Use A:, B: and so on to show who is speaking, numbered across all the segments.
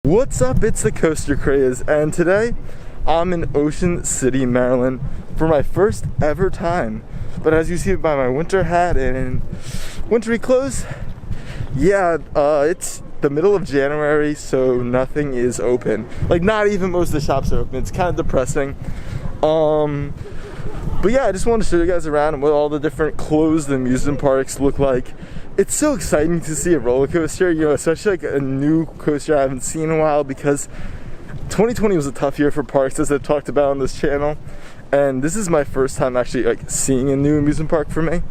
A: What's up? It's the Coaster Craze, and today I'm in Ocean City, Maryland for my first ever time. But as you see by my winter hat and wintry clothes, yeah, it's the middle of January, so nothing is open. Like, not even most of the shops are open. It's kind of depressing. But yeah, I just wanted to show you guys around and what all the different closed amusement parks look like. It's so exciting to see a roller coaster, you know, especially like a new coaster I haven't seen in a while, because 2020 was a tough year for parks, as I've talked about on this channel. And this is my first time actually like seeing a new amusement park for me.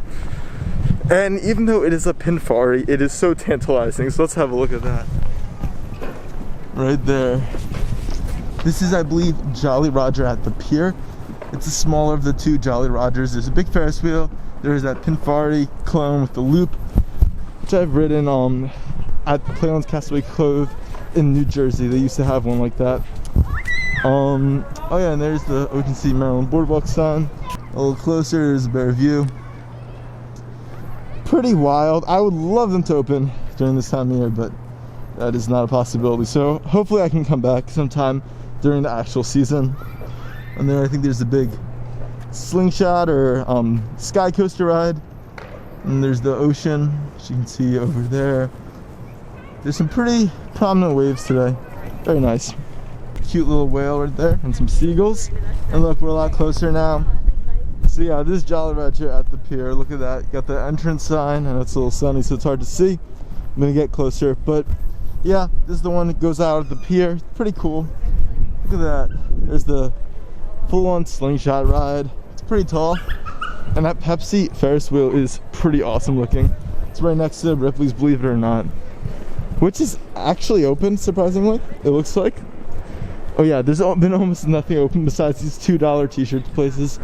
A: And even though it is a Pinfari, it is so tantalizing. So let's have a look at that. Right there. This is, I believe, Jolly Roger at the Pier. It's the smaller of the two Jolly Rogers. There's a big Ferris wheel. There's that Pinfari clone with the loop, which I've ridden at Playland's Castaway Cove in New Jersey. They used to have one like that. Oh yeah, and there's the Ocean City, Maryland boardwalk sign. A little closer, there's a better view. Pretty wild. I would love them to open during this time of year, but that is not a possibility. So hopefully I can come back sometime during the actual season. And there I think there's a big slingshot or sky coaster ride. And there's the ocean, as you can see over there. There's some pretty prominent waves today. Very nice. Cute little whale right there and some seagulls. And look, we're a lot closer now. So yeah, this is Jolly Roger at the Pier. Look at that. Got the entrance sign, and it's a little sunny, so it's hard to see. I'm gonna get closer, but yeah, this is the one that goes out at the pier. It's pretty cool. Look at that. There's the full-on slingshot ride. It's pretty tall. And that Pepsi Ferris wheel is pretty awesome looking. It's right next to Ripley's Believe It or Not, which is actually open, surprisingly, it looks like. Oh yeah, there's been almost nothing open besides these $2 t-shirts places,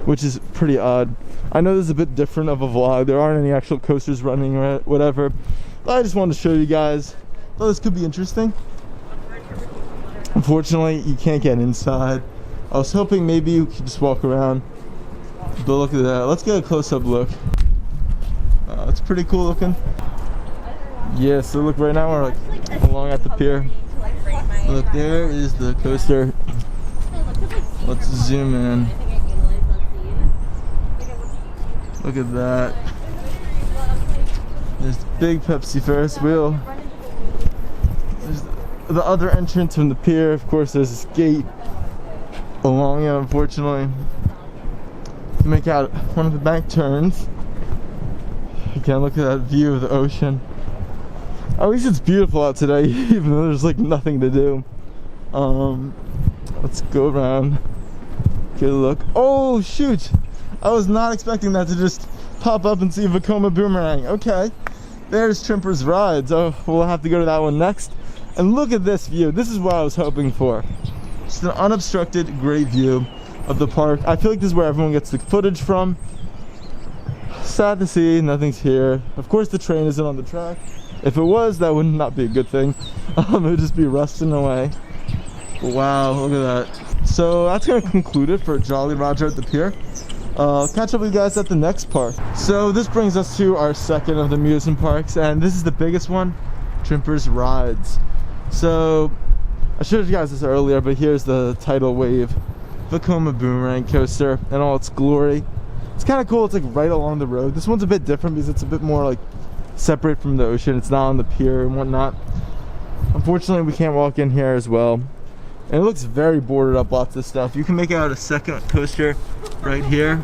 A: which is pretty odd. I know this is a bit different of a vlog. There aren't any actual coasters running or whatever. But I just wanted to show you guys. Thought this could be interesting. Unfortunately, you can't get inside. I was hoping maybe you could just walk around. But look at that. Let's get a close-up look. It's pretty cool looking. Yeah, so look, right now we're like along at the pier. Look, there is the coaster. Let's zoom in. Look at that. There's the big Pepsi Ferris wheel. There's the other entrance from the pier. Of course, there's this gate along it, unfortunately. To make out one of the bank turns. Again, look at that view of the ocean. At least it's beautiful out today, even though there's like nothing to do. Let's go around, get a look. Oh shoot! I was not expecting that to just pop up and see Vekoma Boomerang. Okay, there's Trimper's rides. Oh, we'll have to go to that one next. And look at this view. This is what I was hoping for. Just an unobstructed, great view of the park. I feel like this is where everyone gets the footage from. Sad to see nothing's here. Of course, the train isn't on the track. If it was, that would not be a good thing. It would just be rusting away. Wow, look at that. So that's gonna conclude it for Jolly Roger at the Pier. I'll catch up with you guys at the next park. So this brings us to our second of the amusement parks, and this is the biggest one, Trimper's Rides. So I showed you guys this earlier, but here's the tidal wave Vekoma Boomerang coaster in all its glory. It's kind of cool. It's like right along the road. This one's a bit different because it's a bit more like separate from the ocean. It's not on the pier and whatnot. Unfortunately, we can't walk in here as well. And it looks very boarded up, lots of stuff. You can make out a second coaster right here.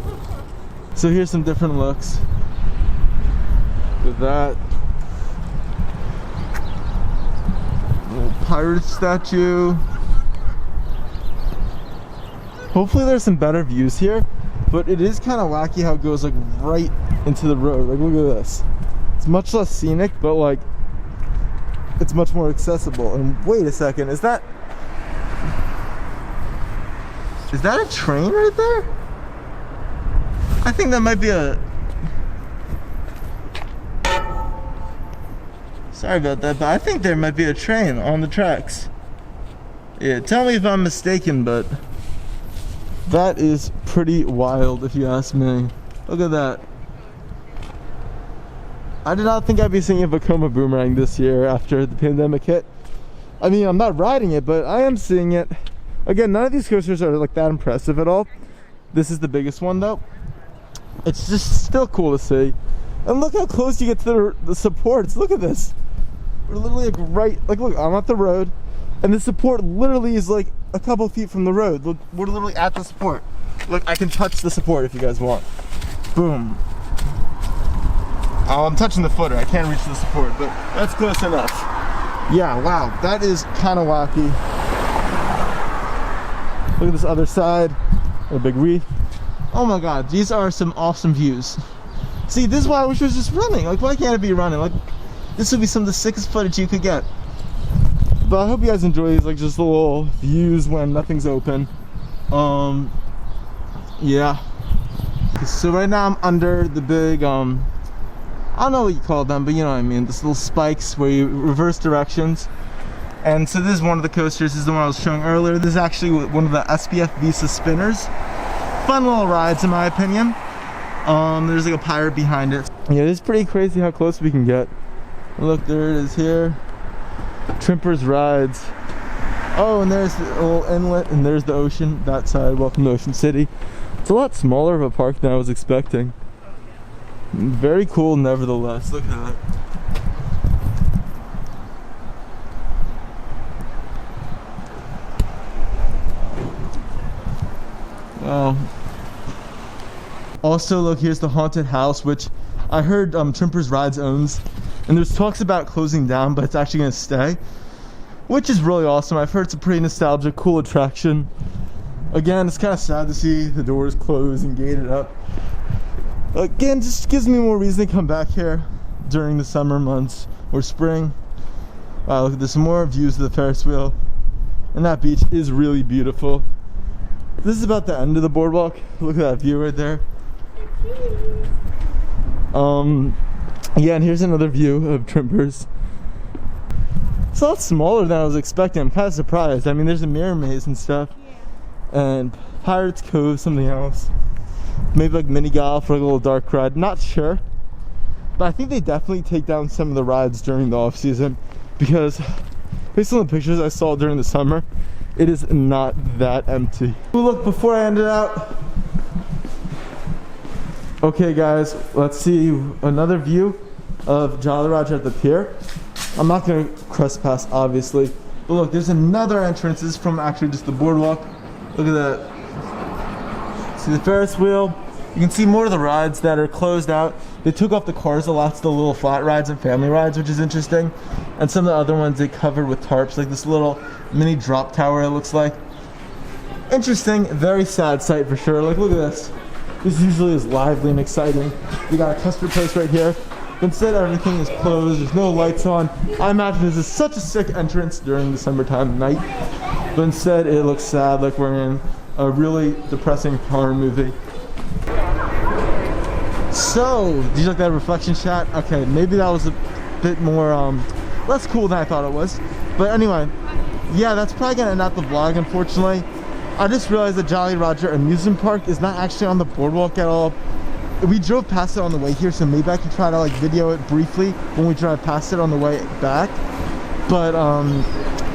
A: So here's some different looks. With that. Little pirate statue. Hopefully there's some better views here. But it is kind of wacky how it goes like right into the road. Like, look at this. It's much less scenic, but like it's much more accessible. And wait a second, is that a train right there? I think that might be a... Sorry about that, but I think there might be a train on the tracks. Yeah, tell me if I'm mistaken, but that is pretty wild if you ask me. Look at that. I did not think I'd be seeing a Vekoma Boomerang this year after the pandemic hit. I mean, I'm not riding it, but I am seeing it. Again, none of these coasters are like that impressive at all. This is the biggest one though. It's just still cool to see. And look how close you get to the supports. Look at this. We're literally like look, I'm at the road, and the support literally is like a couple feet from the road. Look, we're literally at the support. Look, I can touch the support if you guys want. Boom. Oh, I'm touching the footer. I can't reach the support, but that's close enough. Yeah, wow, that is kind of wacky. Look at this other side. A big reef. Oh my god, these are some awesome views. See, this is why I wish it was just running. Like, why can't it be running? Like, this would be some of the sickest footage you could get. But I hope you guys enjoy these, like, just the little views when nothing's open. Yeah. So right now I'm under the big, I don't know what you call them, but you know what I mean. This little spikes where you reverse directions. And so this is one of the coasters. This is the one I was showing earlier. This is actually one of the SPF Visa spinners. Fun little rides in my opinion. There's like a pirate behind it. Yeah, it's pretty crazy how close we can get. Look, there it is here. Trimper's rides. Oh, and there's the little inlet, and there's the ocean, that side. Welcome to Ocean City. It's a lot smaller of a park than I was expecting. Very cool nevertheless. Look at that. Wow. Also, look, here's the haunted house, which I heard Trimper's Rides owns. And there's talks about closing down, but it's actually going to stay, which is really awesome. I've heard it's a pretty nostalgic, cool attraction. Again, it's kind of sad to see the doors closed and gated up. Again, just gives me more reason to come back here during the summer months or spring. Wow, look at this, some more views of the Ferris wheel. And that beach is really beautiful. This is about the end of the boardwalk. Look at that view right there. Yeah, and here's another view of Trimper's. It's a lot smaller than I was expecting. I'm kind of surprised. I mean, there's a mirror maze and stuff. And Pirates Cove, something else. Maybe like mini golf or like a little dark ride. Not sure. But I think they definitely take down some of the rides during the off season, because based on the pictures I saw during the summer, it is not that empty. Ooh, look, before I end it out. Okay guys, let's see another view of Jolly Roger at the pier. I'm not gonna trespass obviously, but look, there's another entrance. This is from actually just the boardwalk. Look at that. See the Ferris wheel. You can see more of the rides that are closed out. They took off the cars a lot, the little flat rides and family rides, which is interesting. And some of the other ones they covered with tarps, like this little mini drop tower it looks like. Interesting, very sad sight for sure. Like, look at this. This usually is lively and exciting. We got a custard place right here. Instead, everything is closed. There's no lights on. I imagine this is such a sick entrance during the summertime night. But instead, it looks sad, like we're in a really depressing horror movie. So, did you like that reflection shot? Okay, maybe that was a bit more, less cool than I thought it was. But anyway, yeah, that's probably gonna end out the vlog, unfortunately. I just realized that Jolly Roger Amusement Park is not actually on the boardwalk at all. We drove past it on the way here, so maybe I can try to like video it briefly when we drive past it on the way back. But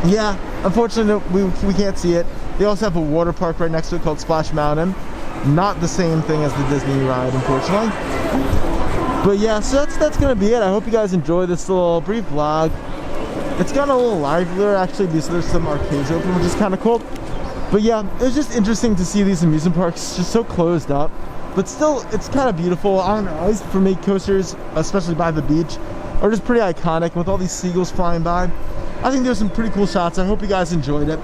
A: yeah, unfortunately we can't see it. They also have a water park right next to it called Splash Mountain. Not the same thing as the Disney ride, unfortunately. But yeah, so that's gonna be it. I hope you guys enjoyed this little brief vlog. It's gotten a little livelier actually because there's some arcades open, which is kind of cool. But yeah, it was just interesting to see these amusement parks just so closed up. But still, it's kind of beautiful. I don't know, at least for me, coasters, especially by the beach, are just pretty iconic with all these seagulls flying by. I think there's some pretty cool shots. I hope you guys enjoyed it.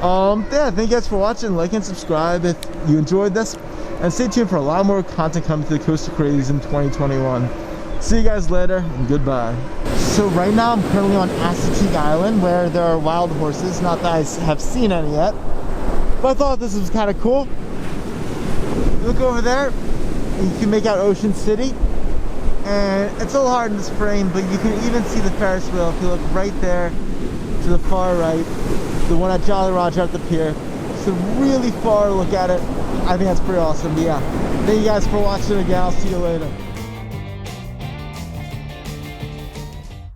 A: Yeah, thank you guys for watching. Like and subscribe if you enjoyed this. And stay tuned for a lot more content coming to the Coaster Crazies in 2021. See you guys later, and goodbye. So right now, I'm currently on Assateague Island, where there are wild horses. Not that I have seen any yet. But I thought this was kind of cool. Look over there, and you can make out Ocean City. And it's a little hard in this frame, but you can even see the Ferris wheel if you look right there to the far right. The one at Jolly Roger at the pier. It's a really far look at it. I think that's pretty awesome. But yeah, thank you guys for watching again. I'll see you later.